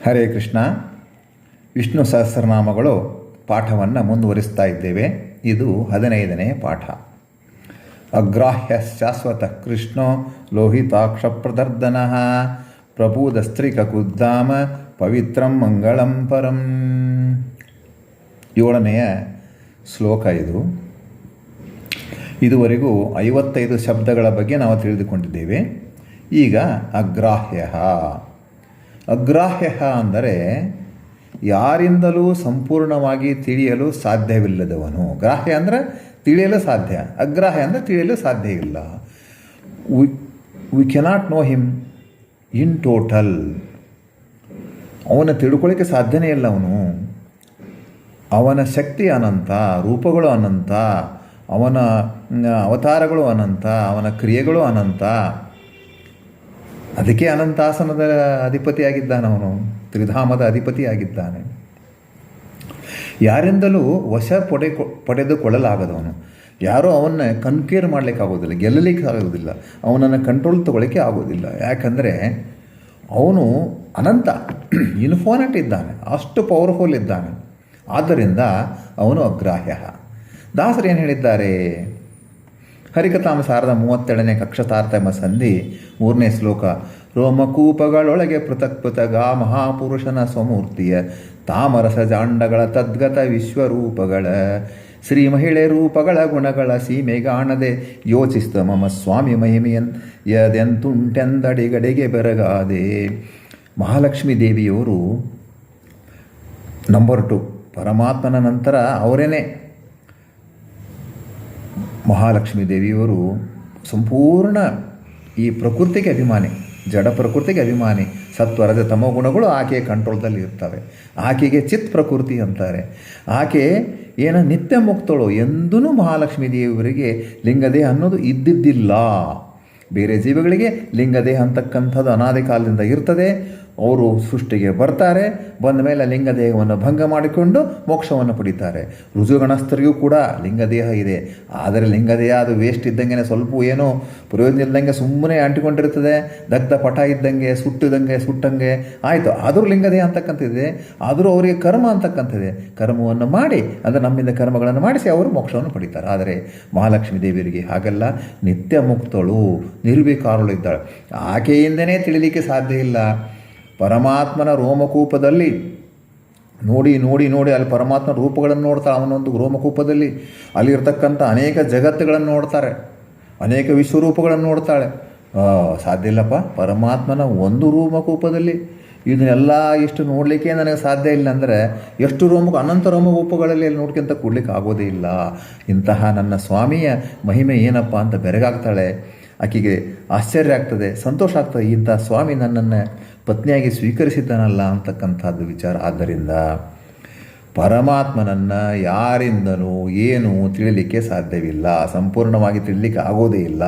ಹರೇ ಕೃಷ್ಣ. ವಿಷ್ಣು ಸಹಸ್ರನಾಮಗಳು ಪಾಠವನ್ನು ಮುಂದುವರಿಸ್ತಾ ಇದ್ದೇವೆ. ಇದು 15ನೇ ಪಾಠ. ಅಗ್ರಾಹ್ಯ ಶಾಶ್ವತ ಕೃಷ್ಣೋ ಲೋಹಿತಾಕ್ಷ ಪ್ರದರ್ದನ ಪ್ರಭೂದಸ್ತ್ರಿಕುದ್ದಾಮ ಪವಿತ್ರಂ ಮಂಗಳಂ ಪರಂ. 7ನೆಯ ಶ್ಲೋಕ ಇದು. ಇದುವರೆಗೂ 55 ಶಬ್ದಗಳ ಬಗ್ಗೆ ನಾವು ತಿಳಿದುಕೊಂಡಿದ್ದೇವೆ. ಈಗ ಅಗ್ರಾಹ್ಯ. ಅಗ್ರಾಹ್ಯ ಅಂದರೆ ಯಾರಿಂದಲೂ ಸಂಪೂರ್ಣವಾಗಿ ತಿಳಿಯಲು ಸಾಧ್ಯವಿಲ್ಲದವನು. ಗ್ರಾಹ್ಯ ಅಂದರೆ ತಿಳಿಯಲು ಸಾಧ್ಯ, ಅಗ್ರಾಹ್ಯ ಅಂದರೆ ತಿಳಿಯಲು ಸಾಧ್ಯ ಇಲ್ಲ. We cannot know him in total. ಅವನ ತಿಳ್ಕೊಳ್ಳಿಕ್ಕೆ ಸಾಧ್ಯನೇ ಇಲ್ಲ. ಅವನ ಶಕ್ತಿ ಅನಂತ, ರೂಪಗಳು ಅನಂತ, ಅವನ ಅವತಾರಗಳು ಅನಂತ, ಅವನ ಕ್ರಿಯೆಗಳು ಅನಂತ. ಅದಕ್ಕೆ ಅನಂತಾಸನದ ಅಧಿಪತಿಯಾಗಿದ್ದಾನೆ. ಅವನು ತ್ರಿಧಾಮದ ಅಧಿಪತಿಯಾಗಿದ್ದಾನೆ. ಯಾರಿಂದಲೂ ವಶ ಪಡೆದುಕೊಳ್ಳಲಾಗದವನು. ಯಾರೂ ಅವನ್ನ ಕನ್ಕೇರ್ ಮಾಡಲಿಕ್ಕಾಗೋದಿಲ್ಲ, ಗೆಲ್ಲಲಿಕ್ಕೆ ಆಗೋದಿಲ್ಲ, ಅವನನ್ನು ಕಂಟ್ರೋಲ್ ತಗೊಳ್ಳಿಕ್ಕೆ ಆಗೋದಿಲ್ಲ. ಯಾಕಂದರೆ ಅವನು ಅನಂತ, ಇನ್ಫೋನೆಟ್ ಇದ್ದಾನೆ, ಅಷ್ಟು ಪವರ್ಫುಲ್ ಇದ್ದಾನೆ. ಆದ್ದರಿಂದ ಅವನು ಅಗ್ರಾಹ್ಯ. ದಾಸರು ಏನು ಹೇಳಿದ್ದಾರೆ? ಹರಿಕಥಾಮಸಾರದ 37ನೇ ಕಕ್ಷತಾರ್ತಮ ಸಂಧಿ 3ನೇ ಶ್ಲೋಕ. ರೋಮಕೂಪಗಳೊಳಗೆ ಪೃಥಕ್ ಪೃಥಗ ಮಹಾಪುರುಷನ ಸ್ವಮೂರ್ತಿಯ ತಾಮರಸ ಜಾಂಡಗಳ ತದ್ಗತ ವಿಶ್ವರೂಪಗಳ ಶ್ರೀ ಮಹಿಳೆ ರೂಪಗಳ ಗುಣಗಳ ಸೀಮೆಗಾಣದೆ ಯೋಚಿಸಿದ ಮಮ ಸ್ವಾಮಿ ಮಹಿಮೆಯನ್ ಯದೆಂತುಂಟೆಂದಡಿಗಡೆಗೆ ಬೆರಗಾದೆ. ಮಹಾಲಕ್ಷ್ಮೀ ದೇವಿಯವರು ನಂಬರ್ 2. ಪರಮಾತ್ಮನ ನಂತರ ಅವರೇನೆ. ಮಹಾಲಕ್ಷ್ಮೀ ದೇವಿಯವರು ಸಂಪೂರ್ಣ ಈ ಪ್ರಕೃತಿಗೆ ಅಭಿಮಾನಿ, ಜಡ ಪ್ರಕೃತಿಗೆ ಅಭಿಮಾನಿ. ಸತ್ವರದ ತಮೋ ಗುಣಗಳು ಆಕೆಯ ಕಂಟ್ರೋಲ್ದಲ್ಲಿ ಇರ್ತವೆ. ಆಕೆಗೆ ಚಿತ್ ಪ್ರಕೃತಿ ಅಂತಾರೆ. ಆಕೆ ನಿತ್ಯ ಮುಕ್ತಳು. ಎಂದೂ ಮಹಾಲಕ್ಷ್ಮೀ ದೇವಿಯವರಿಗೆ ಲಿಂಗದೇಹ ಅನ್ನೋದು ಇದ್ದಿದ್ದಿಲ್ಲ. ಬೇರೆ ಜೀವಿಗಳಿಗೆ ಲಿಂಗದೇಹ ಅಂತಕ್ಕಂಥದ್ದು ಅನಾದಿ ಕಾಲದಿಂದ ಇರ್ತದೆ. ಅವರು ಸೃಷ್ಟಿಗೆ ಬರ್ತಾರೆ, ಬಂದ ಮೇಲೆ ಲಿಂಗದೇಹವನ್ನು ಭಂಗ ಮಾಡಿಕೊಂಡು ಮೋಕ್ಷವನ್ನು ಪಡಿತಾರೆ. ಋಜುಗಣಸ್ಥರಿಗೂ ಕೂಡ ಲಿಂಗದೇಹ ಇದೆ. ಆದರೆ ಲಿಂಗದೇಹ ಅದು ವೇಸ್ಟ್ ಇದ್ದಂಗೆ, ಸ್ವಲ್ಪ ಏನೋ ಪ್ರಯೋಜನ ಇದ್ದಂಗೆ ಸುಮ್ಮನೆ ಅಂಟಿಕೊಂಡಿರ್ತದೆ. ದಗ್ಧ ಪಟ ಇದ್ದಂಗೆ, ಸುಟ್ಟಂಗೆ ಆಯಿತು. ಆದರೂ ಲಿಂಗದೇಹ ಅಂತಕ್ಕಂಥದ್ದಿದೆ. ಆದರೂ ಅವರಿಗೆ ಕರ್ಮ ಅಂತಕ್ಕಂಥದ್ದಿದೆ. ಕರ್ಮವನ್ನು ಮಾಡಿ, ಅಂದರೆ ನಮ್ಮಿಂದ ಕರ್ಮಗಳನ್ನು ಮಾಡಿಸಿ ಅವರು ಮೋಕ್ಷವನ್ನು ಪಡಿತಾರೆ. ಆದರೆ ಮಹಾಲಕ್ಷ್ಮೀ ದೇವಿಯರಿಗೆ ಹಾಗಲ್ಲ. ನಿತ್ಯ ಮುಕ್ತಳು, ನಿರ್ವಿಕಾರಳು ಇದ್ದಾಳೆ. ಆಕೆಯಿಂದನೇ ತಿಳಿಲಿಕ್ಕೆ ಸಾಧ್ಯ ಇಲ್ಲ. ಪರಮಾತ್ಮನ ರೋಮಕೂಪದಲ್ಲಿ ನೋಡಿ ಅಲ್ಲಿ ಪರಮಾತ್ಮನ ರೂಪಗಳನ್ನು ನೋಡ್ತಾಳೆ. ಅವನೊಂದು ರೋಮಕೂಪದಲ್ಲಿ ಅಲ್ಲಿರ್ತಕ್ಕಂಥ ಅನೇಕ ಜಗತ್ತುಗಳನ್ನು ನೋಡ್ತಾರೆ, ಅನೇಕ ವಿಶ್ವರೂಪಗಳನ್ನು ನೋಡ್ತಾಳೆ. ಸಾಧ್ಯ ಇಲ್ಲಪ್ಪ, ಪರಮಾತ್ಮನ ಒಂದು ರೋಮಕೂಪದಲ್ಲಿ ಇದನ್ನೆಲ್ಲ ಇಷ್ಟು ನೋಡಲಿಕ್ಕೆ ನನಗೆ ಸಾಧ್ಯ ಇಲ್ಲ ಅಂದರೆ ಎಷ್ಟು ಅನಂತ ರೋಮಕೂಪಗಳಲ್ಲಿ ಅಲ್ಲಿ ನೋಡ್ಕೊಂತ ಕೊಡ್ಲಿಕ್ಕೆ ಆಗೋದೇ ಇಲ್ಲ. ಇಂತಹ ನನ್ನ ಸ್ವಾಮಿಯ ಮಹಿಮೆ ಏನಪ್ಪ ಅಂತ ಬೆರಗಾಗ್ತಾಳೆ. ಆಕೆಗೆ ಆಶ್ಚರ್ಯ ಆಗ್ತದೆ, ಸಂತೋಷ ಆಗ್ತದೆ. ಇಂಥ ಸ್ವಾಮಿ ನನ್ನನ್ನು ಪತ್ನಿಯಾಗಿ ಸ್ವೀಕರಿಸಿದ್ದಾನಲ್ಲ ಅಂತಕ್ಕಂಥದ್ದು ವಿಚಾರ. ಆದ್ದರಿಂದ ಪರಮಾತ್ಮನನ್ನು ಯಾರಿಂದನೂ ಏನೂ ತಿಳಿಲಿಕ್ಕೆ ಸಾಧ್ಯವಿಲ್ಲ, ಸಂಪೂರ್ಣವಾಗಿ ತಿಳಿಲಿಕ್ಕೆ ಆಗೋದೇ ಇಲ್ಲ.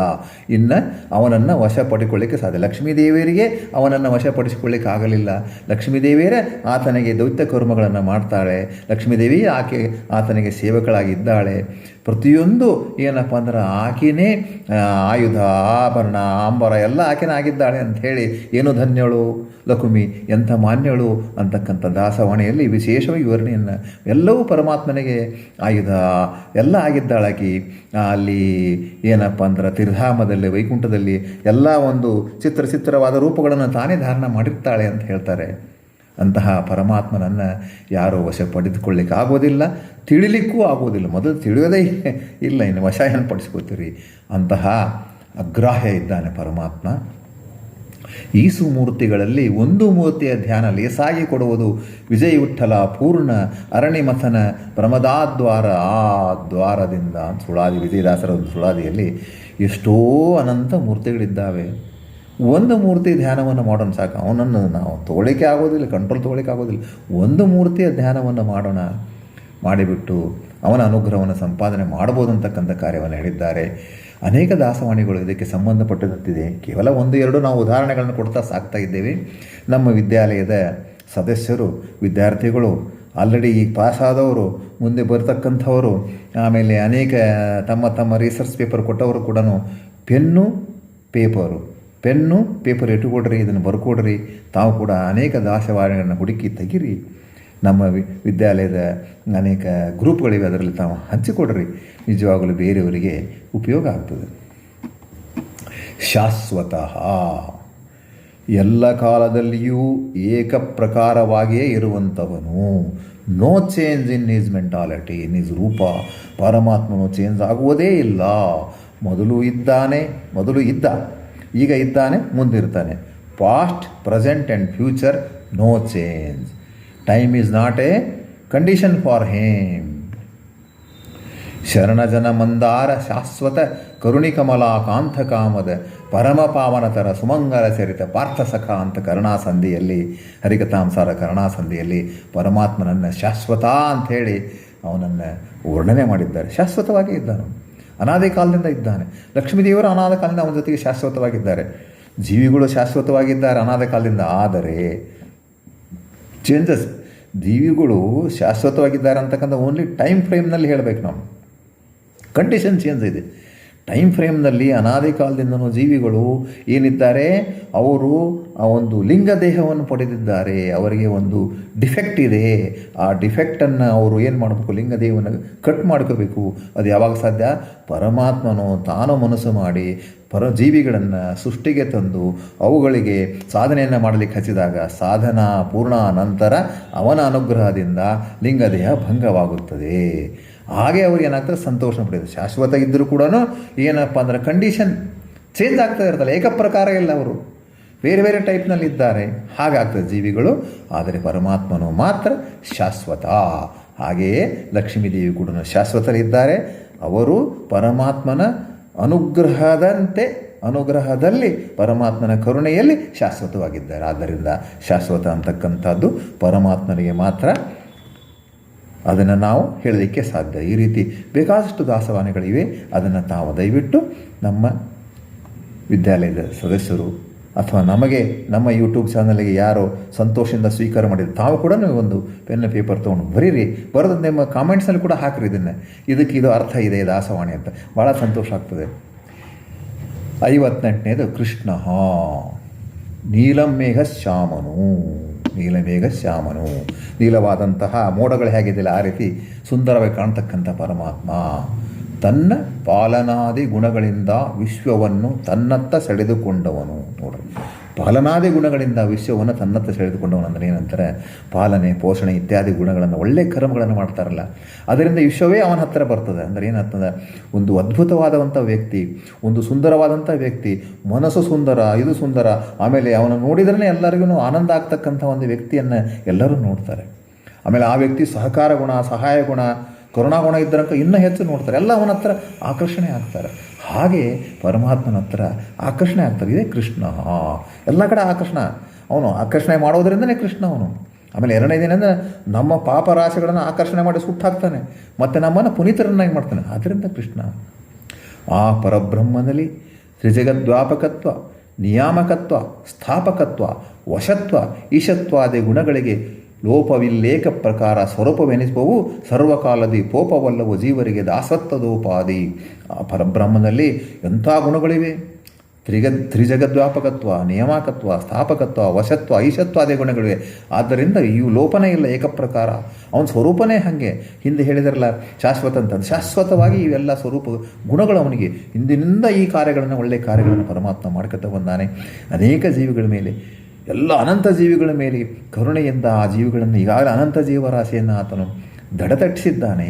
ಇನ್ನು ಅವನನ್ನು ವಶಪಡಿಕೊಳ್ಳಿಕ್ಕೆ ಸಾಧ್ಯ. ಲಕ್ಷ್ಮೀದೇವಿಯರಿಗೆ ಅವನನ್ನು ವಶಪಡಿಸಿಕೊಳ್ಳಿಕ್ಕೆ ಆಗಲಿಲ್ಲ. ಲಕ್ಷ್ಮೀದೇವಿಯರೇ ಆತನಿಗೆ ದೈತ್ಯ ಕರ್ಮಗಳನ್ನು ಮಾಡ್ತಾಳೆ. ಲಕ್ಷ್ಮೀದೇವಿ ಆತನಿಗೆ ಸೇವಕಳಾಗಿದ್ದಾಳೆ. ಪ್ರತಿಯೊಂದು ಏನಪ್ಪ ಅಂದ್ರೆ ಆಕೆನೇ ಆಯುಧ, ಆಭರಣ, ಆಂಬರ ಎಲ್ಲ ಆಕೆನೇ ಆಗಿದ್ದಾಳೆ ಅಂಥೇಳಿ ಏನು ಧನ್ಯಳು ಲಕ್ಷ್ಮಿ, ಎಂಥ ಮಾನ್ಯಳು ಅಂತಕ್ಕಂಥ ದಾಸವಾಣಿಯಲ್ಲಿ ವಿಶೇಷವಾಗಿ ವಿವರಣೆಯನ್ನು. ಎಲ್ಲವೂ ಪರಮಾತ್ಮನಿಗೆ ಆಯುಧ ಎಲ್ಲ ಆಗಿದ್ದಾಳಾಕಿ. ಅಲ್ಲಿ ಏನಪ್ಪ ಅಂದ್ರೆ ತ್ರಿಧಾಮದಲ್ಲಿ, ವೈಕುಂಠದಲ್ಲಿ ಎಲ್ಲ ಒಂದು ಚಿತ್ರವಾದ ರೂಪಗಳನ್ನು ತಾನೇ ಧಾರಣ ಮಾಡಿರ್ತಾಳೆ ಅಂತ ಹೇಳ್ತಾರೆ. ಅಂತಹ ಪರಮಾತ್ಮನನ್ನು ಯಾರೂ ವಶ ಪಡೆದುಕೊಳ್ಳಿಕ್ಕೆ ಆಗೋದಿಲ್ಲ, ತಿಳಿಲಿಕ್ಕೂ ಆಗೋದಿಲ್ಲ. ಮೊದಲು ತಿಳಿಯೋದೇ ಇಲ್ಲ, ಇನ್ನು ವಶ ಏನು ಪಡಿಸ್ಕೋತೀರಿ. ಅಂತಹ ಅಗ್ರಾಹ್ಯ ಇದ್ದಾನೆ ಪರಮಾತ್ಮ. ಈ ಸುಮೂರ್ತಿಗಳಲ್ಲಿ ಒಂದು ಮೂರ್ತಿಯ ಧ್ಯಾನ ಲೇಸಾಗಿ ಕೊಡುವುದು ವಿಜಯ ವಿಠ್ಠಲ ಪೂರ್ಣ ಅರಣಿಮಥನ ಪ್ರಮದಾದ್ವಾರ. ಆ ದ್ವಾರದಿಂದ ಸುಳಾದಿ, ವಿಜಯದಾಸರ ಒಂದು ಸುಳಾದಿಯಲ್ಲಿ ಎಷ್ಟೋ ಅನಂತ ಮೂರ್ತಿಗಳಿದ್ದಾವೆ. ಒಂದು ಮೂರ್ತಿ ಧ್ಯಾನವನ್ನು ಮಾಡೋಣ ಸಾಕು. ಅವನನ್ನು ನಾವು ತೊಗೊಳ್ಳಿಕ್ಕೆ ಆಗೋದಿಲ್ಲ, ಕಂಟ್ರೋಲ್ ತೊಗೊಳ್ಳಿಕ್ಕೆ ಆಗೋದಿಲ್ಲ. ಒಂದು ಮೂರ್ತಿಯ ಧ್ಯಾನವನ್ನು ಮಾಡೋಣ, ಮಾಡಿಬಿಟ್ಟು ಅವನ ಅನುಗ್ರಹವನ್ನು ಸಂಪಾದನೆ ಮಾಡ್ಬೋದು ಅಂತಕ್ಕಂಥ ಕಾರ್ಯವನ್ನು ಹೇಳಿದ್ದಾರೆ. ಅನೇಕ ದಾಸವಾಣಿಗಳು ಇದಕ್ಕೆ ಸಂಬಂಧಪಟ್ಟಂತಿದೆ. ಕೇವಲ 1-2 ನಾವು ಉದಾಹರಣೆಗಳನ್ನು ಕೊಡ್ತಾ ಸಾಕ್ತಾ ಇದ್ದೇವೆ. ನಮ್ಮ ವಿದ್ಯಾಲಯದ ಸದಸ್ಯರು, ವಿದ್ಯಾರ್ಥಿಗಳು, ಆಲ್ರೆಡಿ ಈಗ ಪಾಸಾದವರು, ಮುಂದೆ ಬರ್ತಕ್ಕಂಥವರು, ಆಮೇಲೆ ಅನೇಕ ತಮ್ಮ ರಿಸರ್ಚ್ ಪೇಪರ್ ಕೊಟ್ಟವರು ಕೂಡ ಪೆನ್ನು, ಪೇಪರು ಪೆನ್ನು ಪೇಪರ್ ಇಟ್ಟುಕೊಡ್ರಿ, ಇದನ್ನು ಬರ್ಕೊಡ್ರಿ. ತಾವು ಕೂಡ ಅನೇಕ ದಾಸವಾಣಿಗಳನ್ನು ಹುಡುಕಿ ತೆಗಿರಿ. ನಮ್ಮ ವಿದ್ಯಾಲಯದ ಅನೇಕ ಗ್ರೂಪ್ಗಳಿವೆ, ಅದರಲ್ಲಿ ತಾವು ಹಂಚಿಕೊಡ್ರಿ. ನಿಜವಾಗಲೂ ಬೇರೆಯವರಿಗೆ ಉಪಯೋಗ ಆಗ್ತದೆ. ಶಾಶ್ವತಃ, ಎಲ್ಲ ಕಾಲದಲ್ಲಿಯೂ ಏಕಪ್ರಕಾರವಾಗಿಯೇ ಇರುವಂಥವನು. No change in his mentality, in his ರೂಪ. ಪರಮಾತ್ಮನು ಚೇಂಜ್ ಆಗುವುದೇ ಇಲ್ಲ. ಮೊದಲು ಇದ್ದ, ಈಗ ಇದ್ದಾನೆ, ಮುಂದಿರ್ತಾನೆ. Past, present and future, no change. Time is not a condition for him. ಶರಣಜನ ಮಂದಾರ ಶಾಶ್ವತ ಕರುಣಿಕಮಲಾ ಕಾಂತ ಕಾಮದ ಪರಮ ಪಾವನತರ ಸುಮಂಗಲ ಚರಿತ ಪಾರ್ಥಸಖ ಅಂತ ಕರುಣಾಸಂಧಿಯಲ್ಲಿ, ಹರಿಕಥಾಂಸಾರ ಕರುಣಾಸಂಧಿಯಲ್ಲಿ ಪರಮಾತ್ಮನನ್ನು ಶಾಶ್ವತ ಅಂಥೇಳಿ ಅವನನ್ನು ವರ್ಣನೆ ಮಾಡಿದ್ದಾರೆ. ಶಾಶ್ವತವಾಗಿ ಇದ್ದಾನೆ, ಅನಾದಿ ಕಾಲದಿಂದ ಇದ್ದಾನೆ. ಲಕ್ಷ್ಮೀದೇವರು ಅನಾದಿ ಕಾಲದಿಂದ ಅವನ ಜೊತೆಗೆ ಶಾಶ್ವತವಾಗಿದ್ದಾರೆ. ಜೀವಿಗಳು ಶಾಶ್ವತವಾಗಿದ್ದಾರೆ ಅನಾದಿ ಕಾಲದಿಂದ. ಆದರೆ ಚೇಂಜಸ್, ಜೀವಿಗಳು ಶಾಶ್ವತವಾಗಿದ್ದಾರೆ ಅಂತಕ್ಕಂಥ ಓನ್ಲಿ ಟೈಮ್ ಫ್ರೇಮ್ನಲ್ಲಿ ಹೇಳಬೇಕು ನಾವು. ಕಂಡೀಷನ್ ಚೇಂಜ್ ಇದೆ. ಟೈಮ್ ಫ್ರೇಮ್ನಲ್ಲಿ ಅನಾದಿ ಕಾಲದಿಂದನೂ ಜೀವಿಗಳು ಏನಿದ್ದಾರೆ, ಅವರು ಆ ಒಂದು ಲಿಂಗ ದೇಹವನ್ನು ಪಡೆದಿದ್ದಾರೆ. ಅವರಿಗೆ ಒಂದು ಡಿಫೆಕ್ಟ್ ಇದೆ. ಆ ಡಿಫೆಕ್ಟನ್ನು ಅವರು ಏನು ಮಾಡಬೇಕು, ಲಿಂಗ ದೇಹವನ್ನು ಕಟ್ ಮಾಡ್ಕೋಬೇಕು. ಅದು ಯಾವಾಗ ಸಾಧ್ಯ? ಪರಮಾತ್ಮನು ತಾನು ಮನಸ್ಸು ಮಾಡಿ ಜೀವಿಗಳನ್ನು ಸೃಷ್ಟಿಗೆ ತಂದು ಅವುಗಳಿಗೆ ಸಾಧನೆಯನ್ನು ಮಾಡಲಿಕ್ಕೆ ಹಚ್ಚಿದಾಗ, ಸಾಧನಾ ಪೂರ್ಣ ನಂತರ ಅವನ ಅನುಗ್ರಹದಿಂದ ಲಿಂಗದೇಹ ಭಂಗವಾಗುತ್ತದೆ. ಹಾಗೆ ಅವ್ರು ಏನಾಗ್ತದೆ, ಸಂತೋಷ ಪಡೆಯೋದು. ಶಾಶ್ವತ ಇದ್ದರೂ ಕೂಡ ಏನಪ್ಪ ಅಂದರೆ ಕಂಡೀಷನ್ ಚೇಂಜ್ ಆಗ್ತಾ ಇರ್ತಲ್ಲ, ಏಕಪ್ರಕಾರ ಇಲ್ಲ, ಅವರು ಬೇರೆ ಬೇರೆ ಟೈಪ್ನಲ್ಲಿ ಇದ್ದಾರೆ. ಹಾಗಾಗ್ತದೆ ಜೀವಿಗಳು. ಆದರೆ ಪರಮಾತ್ಮನು ಮಾತ್ರ ಶಾಶ್ವತ. ಹಾಗೆಯೇ ಲಕ್ಷ್ಮೀದೇವಿ ಕೂಡ ಶಾಶ್ವತರಿದ್ದಾರೆ. ಅವರು ಪರಮಾತ್ಮನ ಅನುಗ್ರಹದಲ್ಲಿ ಪರಮಾತ್ಮನ ಕರುಣೆಯಲ್ಲಿ ಶಾಶ್ವತವಾಗಿದ್ದಾರೆ. ಆದ್ದರಿಂದ ಶಾಶ್ವತ ಅಂತಕ್ಕಂಥದ್ದು ಪರಮಾತ್ಮನಿಗೆ ಮಾತ್ರ. ಅದನ್ನು ನಾವು ಹೇಳಲಿಕ್ಕೆ ಸಾಧ್ಯ. ಈ ರೀತಿ ಬೇಕಾದಷ್ಟು ದಾಸವಾಣಿಗಳಿವೆ. ಅದನ್ನು ತಾವು ದಯವಿಟ್ಟು ನಮ್ಮ ವಿದ್ಯಾಲಯದ ಸದಸ್ಯರು ಅಥವಾ ನಮ್ಮ ಯೂಟ್ಯೂಬ್ ಚಾನಲ್ಗೆ ಯಾರೋ ಸಂತೋಷದಿಂದ ಸ್ವೀಕಾರ ಮಾಡಿದ್ರು, ತಾವು ಕೂಡ ನೀವು ಒಂದು ಪೆನ್ ಪೇಪರ್ ತೊಗೊಂಡು ಬರೀರಿ. ಬರೆದು ನಿಮ್ಮ ಕಾಮೆಂಟ್ಸಲ್ಲಿ ಕೂಡ ಹಾಕಿರಿ, ಇದು ಅರ್ಥ ಇದೆ ದಾಸವಾಣಿ ಅಂತ. ಭಾಳ ಸಂತೋಷ ಆಗ್ತದೆ. 58ನೇದು ಕೃಷ್ಣ ನೀಲಮೇಘ ಶ್ಯಾಮನು. ನೀಲವಾದಂತಹ ಮೋಡಗಳು ಹೇಗಿದೆಯಲ್ಲ ಆ ರೀತಿ ಸುಂದರವಾಗಿ ಕಾಣ್ತಕ್ಕಂಥ ಪರಮಾತ್ಮ ತನ್ನ ಪಾಲನಾದಿ ಗುಣಗಳಿಂದ ವಿಶ್ವವನ್ನು ತನ್ನತ್ತ ಸೆಳೆದುಕೊಂಡವನು. ನೋಡ್ರಿ, ಪಾಲನಾದಿ ಗುಣಗಳಿಂದ ವಿಶ್ವವನ್ನು ತನ್ನತ್ತ ಸೆಳೆದುಕೊಂಡವನು ಅಂದರೆ ಏನಂತಾರೆ, ಪಾಲನೆ ಪೋಷಣೆ ಇತ್ಯಾದಿ ಗುಣಗಳನ್ನು, ಒಳ್ಳೆಯ ಕರ್ಮಗಳನ್ನು ಮಾಡ್ತಾರಲ್ಲ, ಅದರಿಂದ ವಿಶ್ವವೇ ಅವನ ಹತ್ತಿರ ಬರ್ತದೆ. ಅಂದರೆ ಏನಂತಂದರೆ, ಒಂದು ಅದ್ಭುತವಾದಂಥ ವ್ಯಕ್ತಿ, ಒಂದು ಸುಂದರವಾದಂಥ ವ್ಯಕ್ತಿ, ಮನಸ್ಸು ಸುಂದರ, ಇದು ಸುಂದರ, ಆಮೇಲೆ ಅವನು ನೋಡಿದ್ರೇ ಎಲ್ಲರಿಗೂ ಆನಂದ ಆಗ್ತಕ್ಕಂಥ ಒಂದು ವ್ಯಕ್ತಿಯನ್ನು ಎಲ್ಲರೂ ನೋಡ್ತಾರೆ. ಆಮೇಲೆ ಆ ವ್ಯಕ್ತಿ ಸಹಕಾರ ಗುಣ, ಸಹಾಯ ಗುಣ, ಕರುಣಾಗುಣ ಇದ್ದರಂಕ ಇನ್ನೂ ಹೆಚ್ಚು ನೋಡ್ತಾರೆ. ಎಲ್ಲ ಅವನ ಹತ್ರ ಆಕರ್ಷಣೆ ಆಗ್ತಾರೆ. ಹಾಗೆ ಪರಮಾತ್ಮನ ಹತ್ರ ಆಕರ್ಷಣೆ ಆಗ್ತಾರೆ. ಇದೇ ಕೃಷ್ಣ. ಎಲ್ಲ ಕಡೆ ಅವನು ಆಕರ್ಷಣೆ ಮಾಡೋದ್ರಿಂದನೇ ಕೃಷ್ಣ ಅವನು. ಆಮೇಲೆ ಎರಡನೇದೇನೆಂದರೆ, ನಮ್ಮ ಪಾಪ ರಾಶಿಗಳನ್ನು ಆಕರ್ಷಣೆ ಮಾಡಿ ಸುಟ್ಟಾಕ್ತಾನೆ, ಮತ್ತು ನಮ್ಮನ್ನು ಪುನೀತರನ್ನಾಗಿ ಮಾಡ್ತಾನೆ. ಆದ್ದರಿಂದ ಕೃಷ್ಣ. ಆ ಪರಬ್ರಹ್ಮನಲ್ಲಿ ತ್ರಿಜಗದ್ವ್ಯಾಪಕತ್ವ, ನಿಯಾಮಕತ್ವ, ಸ್ಥಾಪಕತ್ವ, ವಶತ್ವ, ಈಶತ್ವಾದಿ ಗುಣಗಳಿಗೆ ಲೋಪವಿಲ್ಲೇಕ ಪ್ರಕಾರ ಸ್ವರೂಪವೆನಿಸುವವು ಸರ್ವಕಾಲದಿ ಪೋಪವಲ್ಲವು ಜೀವರಿಗೆ ದಾಸತ್ವದೋಪಾದಿ. ಆ ಪರಬ್ರಹ್ಮನಲ್ಲಿ ಎಂಥ ಗುಣಗಳಿವೆ. ತ್ರಿಜಗದ್ವ್ಯಾಪಕತ್ವ, ನಿಯಾಮಕತ್ವ, ಸ್ಥಾಪಕತ್ವ, ವಶತ್ವ, ಈಶತ್ವಾದಿ ಗುಣಗಳಿವೆ. ಆದ್ದರಿಂದ ಇವು ಲೋಪನೇ ಇಲ್ಲ, ಏಕಪ್ರಕಾರ. ಅವನ ಸ್ವರೂಪನೇ ಹಾಗೆ. ಹಿಂದೆ ಹೇಳಿದ್ರಲ್ಲ ಶಾಶ್ವತ ಅಂತಂದು, ಶಾಶ್ವತವಾಗಿ ಇವೆಲ್ಲ ಸ್ವರೂಪ ಗುಣಗಳು ಅವನಿಗೆ. ಹಿಂದಿನಿಂದ ಈ ಕಾರ್ಯಗಳನ್ನು, ಒಳ್ಳೆಯ ಕಾರ್ಯಗಳನ್ನು ಪರಮಾತ್ಮ ಮಾಡ್ಕೊತ ಬಂದಾನೆ. ಅನೇಕ ಜೀವಿಗಳ ಮೇಲೆ, ಎಲ್ಲ ಅನಂತ ಜೀವಿಗಳ ಮೇಲೆ ಕರುಣೆಯಿಂದ ಆ ಜೀವಿಗಳನ್ನು, ಈಗಾಗಲೇ ಅನಂತ ಜೀವರಾಶಿಯನ್ನು ಆತನು ದಡತಟ್ಟಿಸಿದ್ದಾನೆ,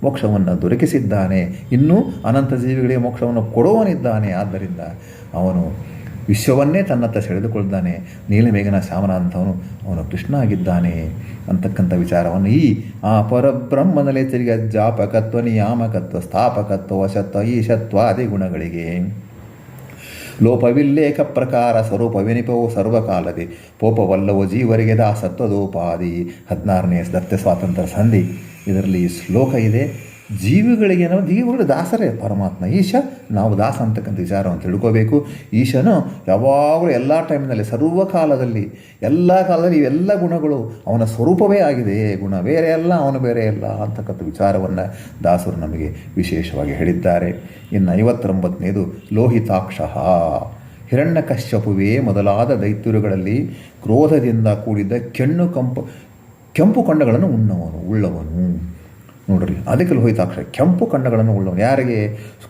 ಮೋಕ್ಷವನ್ನು ದೊರಕಿಸಿದ್ದಾನೆ. ಇನ್ನೂ ಅನಂತ ಜೀವಿಗಳಿಗೆ ಮೋಕ್ಷವನ್ನು ಕೊಡುವನಿದ್ದಾನೆ. ಆದ್ದರಿಂದ ಅವನು ವಿಶ್ವವನ್ನೇ ತನ್ನತ್ತ ಸೆಳೆದುಕೊಳ್ತಾನೆ. ನೀಲಮೇಘನ ಶ್ಯಾಮನ ಅಂಥವನು ಅವನು ಕೃಷ್ಣ ಆಗಿದ್ದಾನೆ ಅಂತಕ್ಕಂಥ ವಿಚಾರವನ್ನು ಆ ಪರಬ್ರಹ್ಮನಲ್ಲೇ ತಿರುಗಿ ಜಾಪಕತ್ವ, ನಿಯಾಮಕತ್ವ, ಸ್ಥಾಪಕತ್ವ, ವಶತ್ವ, ಈಶತ್ವಾದಿ ಗುಣಗಳಿಗೆ ಲೋಪವಿಲ್ಲೇಕ ಪ್ರಕಾರ ಸ್ವರೂಪವೆನಿಪವು ಸರ್ವಕಾಲದಿ ಪೋಪವಲ್ಲವೋ ಜೀವರಿಗೆ ದಾಸತ್ವದೋಪಾದಿ. 16ನೇ ದತ್ತ ಸ್ವಾತಂತ್ರ್ಯ ಸಂಧಿ. ಇದರಲ್ಲಿ ಶ್ಲೋಕ ಇದೆ. ಜೀವಿಗಳು ದಾಸರೇ ಪರಮಾತ್ಮ. ಈಶ ನಾವು ದಾಸ ಅಂತಕ್ಕಂಥ ವಿಚಾರವನ್ನು ತಿಳ್ಕೋಬೇಕು. ಈಶನು ಯಾವಾಗಲೂ ಎಲ್ಲ ಟೈಮ್ನಲ್ಲಿ, ಸರ್ವಕಾಲದಲ್ಲಿ, ಎಲ್ಲ ಕಾಲದಲ್ಲಿ ಇವೆಲ್ಲ ಗುಣಗಳು ಅವನ ಸ್ವರೂಪವೇ ಆಗಿದೆ. ಗುಣ ಬೇರೆ ಅಲ್ಲ, ಅವನು ಬೇರೆ ಅಲ್ಲ ಅಂತಕ್ಕಂಥ ವಿಚಾರವನ್ನು ದಾಸರು ನಮಗೆ ವಿಶೇಷವಾಗಿ ಹೇಳಿದ್ದಾರೆ. ಇನ್ನು 59ನೇದು ಲೋಹಿತಾಕ್ಷ. ಹಿರಣ್ಯಕಶ್ಯಪುವೇ ಮೊದಲಾದ ದೈತ್ಯರುಗಳಲ್ಲಿ ಕ್ರೋಧದಿಂದ ಕೂಡಿದ್ದ ಕೆಂಪು ಕಣ್ಣುಗಳನ್ನು ಉಳ್ಳವನು ನೋಡ್ರಿ. ಅದಕ್ಕೆ ಲೋಹಿತಾಕ್ಷ ಕೆಂಪು ಕಣ್ಣುಗಳನ್ನು ಉಳ್ಳವನು. ಯಾರಿಗೆ?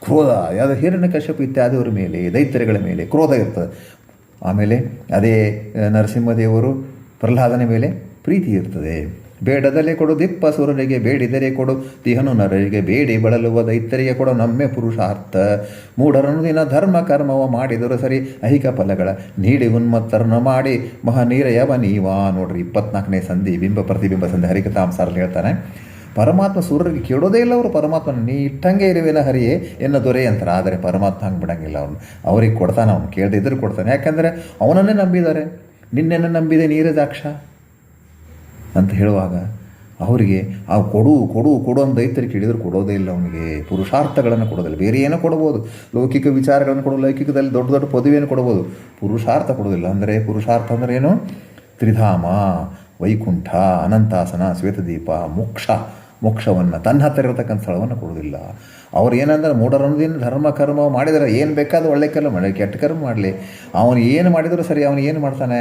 ಕ್ರೋಧ. ಯಾವುದು? ಹಿರಣ್ಯಕಶ್ಯಪ ಇತ್ಯಾದಿಯವರ ಮೇಲೆ, ದೈತ್ಯರುಗಳ ಮೇಲೆ ಕ್ರೋಧ ಇರ್ತದೆ. ಆಮೇಲೆ ಅದೇ ನರಸಿಂಹದೇವರು ಪ್ರಹ್ಲಾದನ ಮೇಲೆ ಪ್ರೀತಿ ಇರ್ತದೆ. ಬೇಡದಲ್ಲೇ ಕೊಡು ದಿಪ್ಪ ಸುರರಿಗೆ, ಬೇಡಿದರೆ ಕೊಡು ತಿಹನು ನರರಿಗೆ, ಬೇಡಿ ಬಳಲುವ ದೈತ್ಯರಿಗೆ ಕೊಡು ನಮ್ಮೆ ಪುರುಷಾರ್ಥ. ಮೂಢರನು ದಿನ ಧರ್ಮ ಕರ್ಮವ ಮಾಡಿದರು ಸರಿ, ಐಹಿಕ ಫಲಗಳ ನೀಡಿ ಉನ್ಮತ್ತರನ್ನು ಮಾಡಿ ಮಹಾನೀರಯವ ನೀವಾ. ನೋಡ್ರಿ 24ನೇ ಸಂಧಿ ಬಿಂಬ ಪ್ರತಿಬಿಂಬ ಸಂಧಿ ಹರಿಕಥಾಂಸಾರಲ್ಲಿ ಹೇಳ್ತಾನೆ. ಪರಮಾತ್ಮ ಸೂರ್ಯರಿಗೆ ಕೇಳೋದೇ ಇಲ್ಲ ಅವರು. ಪರಮಾತ್ಮನ ನೀ ಇಟ್ಟಂಗೆ ಇರುವೆನ ಹರಿಯೇ ಎನ್ನ ದೊರೆ ಅಂತಾರೆ. ಆದರೆ ಪರಮಾತ್ಮ ಹಂಗೆ ಬಿಡಂಗಿಲ್ಲ. ಅವನು ಅವ್ರಿಗೆ ಕೊಡ್ತಾನೆ, ಅವನು ಕೇಳದೆ ಇದ್ರೂ ಕೊಡ್ತಾನೆ. ಯಾಕಂದರೆ ಅವನನ್ನೇ ನಂಬಿದ್ದಾರೆ. ನಿನ್ನೆನ್ನು ನಂಬಿದೆ ನೀರಜಾಕ್ಷ ಅಂತ ಹೇಳುವಾಗ ಅವರಿಗೆ ಆ ಕೊಡು ಕೊಡು ಕೊಡು ಅಂತ ದೈತ್ಯರಿಗೆ ಕೇಳಿದ್ರು ಕೊಡೋದೇ ಇಲ್ಲ. ಅವನಿಗೆ ಪುರುಷಾರ್ಥಗಳನ್ನು ಕೊಡೋದಿಲ್ಲ. ಬೇರೆ ಏನೋ ಕೊಡ್ಬೋದು, ಲೌಕಿಕ ವಿಚಾರಗಳನ್ನು ಕೊಡೋ, ಲೌಕಿಕದಲ್ಲಿ ದೊಡ್ಡ ದೊಡ್ಡ ಪದವಿಯನ್ನು ಕೊಡ್ಬೋದು, ಪುರುಷಾರ್ಥ ಕೊಡೋದಿಲ್ಲ. ಅಂದರೆ ಪುರುಷಾರ್ಥ ಅಂದರೆ ಏನು? ತ್ರಿಧಾಮ, ವೈಕುಂಠ, ಅನಂತಾಸನ, ಶ್ವೇತದೀಪ, ಮೋಕ್ಷವನ್ನು ತನ್ನ ಹತ್ತಿರ ಇರತಕ್ಕಂಥ ಸ್ಥಳವನ್ನು ಕೊಡೋದಿಲ್ಲ. ಅವ್ರು ಏನಂದ್ರೆ ಮೂಢರನ್ನೋದೇನು ಧರ್ಮ ಕರ್ಮ ಮಾಡಿದರೆ ಏನು ಬೇಕಾದರೂ ಒಳ್ಳೆ ಕರ್ಮ ಮಾಡಲಿ, ಕೆಟ್ಟ ಕರ್ಮ ಮಾಡಲಿ, ಅವನು ಏನು ಮಾಡಿದರೂ ಸರಿ. ಅವನು ಏನು ಮಾಡ್ತಾನೆ?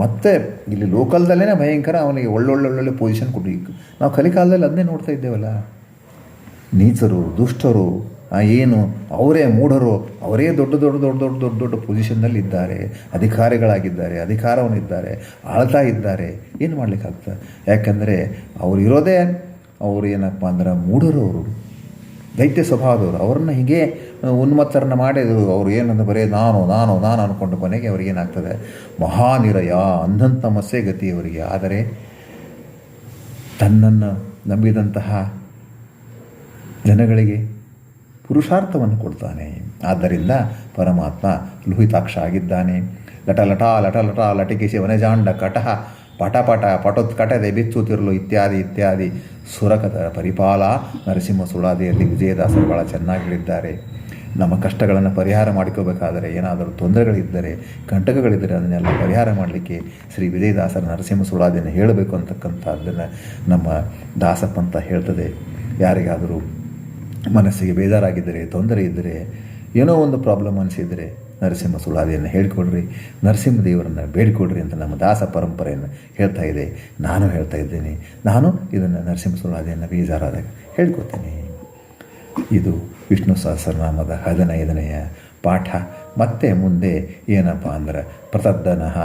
ಮತ್ತೆ ಇಲ್ಲಿ ಲೋಕಲ್ದಲ್ಲೇ ಭಯಂಕರ ಅವನಿಗೆ ಒಳ್ಳೊಳ್ಳೆ ಪೊಸಿಷನ್ ಕೊಡಿ. ನಾವು ಕಲಿಕಾಲದಲ್ಲಿ ಅದನ್ನೇ ನೋಡ್ತಾ ಇದ್ದೇವಲ್ಲ. ನೀಚರು, ದುಷ್ಟರು, ಏನು ಅವರೇ ಮೂಢರು, ಅವರೇ ದೊಡ್ಡ ಪೊಸಿಷನ್ನಲ್ಲಿ ಇದ್ದಾರೆ, ಅಧಿಕಾರಿಗಳಾಗಿದ್ದಾರೆ, ಅಧಿಕಾರವನ್ನಿದ್ದಾರೆ, ಆಳ್ತಾ ಇದ್ದಾರೆ. ಏನು ಮಾಡಲಿಕ್ಕಾಗ್ತದೆ? ಯಾಕಂದರೆ ಅವರು ಇರೋದೇ ಅವರು ಏನಪ್ಪ ಅಂದ್ರೆ ಮೂಢರು, ಅವರು ದೈತ್ಯ ಸ್ವಭಾವದವರು. ಅವ್ರನ್ನ ಹೀಗೆ ಉನ್ಮತ್ತರನ್ನು ಮಾಡಿದ್ರು. ಅವರು ಏನಂದ್ರೆ ಬರೀ ನಾನು ಅಂದ್ಕೊಂಡು ಕೊನೆಗೆ ಅವ್ರಿಗೇನಾಗ್ತದೆ? ಮಹಾನಿರಯ, ಅಂಧಂತಮಸ್ಸೆ ಗತಿಯವರಿಗೆ. ಆದರೆ ತನ್ನನ್ನು ನಂಬಿದಂತಹ ಜನಗಳಿಗೆ ಪುರುಷಾರ್ಥವನ್ನು ಕೊಡ್ತಾನೆ. ಆದ್ದರಿಂದ ಪರಮಾತ್ಮ ಲೋಹಿತಾಕ್ಷ ಆಗಿದ್ದಾನೆ. ಲಟ ಲಟ ಲಟ ಲಟ ಲಟಿಕಿಸಿ ವನಜಾಂಡ ಕಟಹ ಪಟಪಟ ಪಟೋತ್ಕಟದೆ ಬಿಚ್ಚುತ್ತಿರಲು ಇತ್ಯಾದಿ ಸುರಕದ ಪರಿಪಾಲ. ನರಸಿಂಹ ಸುಳಾದಿಯಲ್ಲಿ ವಿಜಯದಾಸರು ಭಾಳ ಚೆನ್ನಾಗಿ ಹೇಳಿದ್ದಾರೆ. ನಮ್ಮ ಕಷ್ಟಗಳನ್ನು ಪರಿಹಾರ ಮಾಡಿಕೋಬೇಕಾದರೆ, ಏನಾದರೂ ತೊಂದರೆಗಳಿದ್ದರೆ, ಕಂಟಕಗಳಿದ್ದರೆ ಅದನ್ನೆಲ್ಲ ಪರಿಹಾರ ಮಾಡಲಿಕ್ಕೆ ಶ್ರೀ ವಿಜಯದಾಸರ ನರಸಿಂಹ ಸುಳಾದಿಯನ್ನು ಹೇಳಬೇಕು ಅಂತಕ್ಕಂಥದ್ದನ್ನು ನಮ್ಮ ದಾಸಪಂಥ ಹೇಳ್ತದೆ. ಯಾರಿಗಾದರೂ ಮನಸ್ಸಿಗೆ ಬೇಜಾರಾಗಿದ್ದರೆ, ತೊಂದರೆ ಇದ್ದರೆ, ಏನೋ ಒಂದು ಪ್ರಾಬ್ಲಮ್ ಅನಿಸಿದರೆ ನರಸಿಂಹ ಸುಳಾದಿಯನ್ನು ಹೇಳಿಕೊಡ್ರಿ, ನರಸಿಂಹದೇವರನ್ನು ಬೇಡಿಕೊಡ್ರಿ ಅಂತ ನಮ್ಮ ದಾಸ ಪರಂಪರೆಯನ್ನು ಹೇಳ್ತಾ ಇದೆ. ನಾನು ಹೇಳ್ತಾ ಇದ್ದೇನೆ. ನಾನು ಇದನ್ನು ನರಸಿಂಹ ಸುಳಾದಿಯನ್ನು ಬೇಜಾರಾದಾಗ ಹೇಳ್ಕೊತೇನೆ. ಇದು ವಿಷ್ಣು ಸಹಸ್ರನಾಮದ 15ನೆಯ ಪಾಠ. ಮತ್ತೆ ಮುಂದೆ ಏನಪ್ಪ ಅಂದ್ರೆ ಪ್ರತದ್ದನಃ,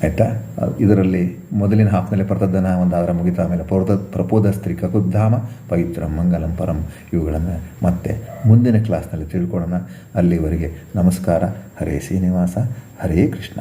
ಆಯಿತಾ? ಇದರಲ್ಲಿ ಮೊದಲಿನ ಹಾಫ್ನಲ್ಲಿ ಪ್ರತದ್ದನ ಒಂದಾದರೆ ಮುಗಿತಾ. ಆಮೇಲೆ ಪ್ರಪೋದ ಸ್ತ್ರೀ ಕಕುದ್ಧಾಮ ಪವಿತ್ರಂ ಮಂಗಲಂ ಪರಂ. ಇವುಗಳನ್ನು ಮತ್ತೆ ಮುಂದಿನ ಕ್ಲಾಸ್ನಲ್ಲಿ ತಿಳ್ಕೊಳ್ಳೋಣ. ಅಲ್ಲಿವರೆಗೆ ನಮಸ್ಕಾರ. ಹರೇ ಶ್ರೀನಿವಾಸ, ಹರೇ ಕೃಷ್ಣ.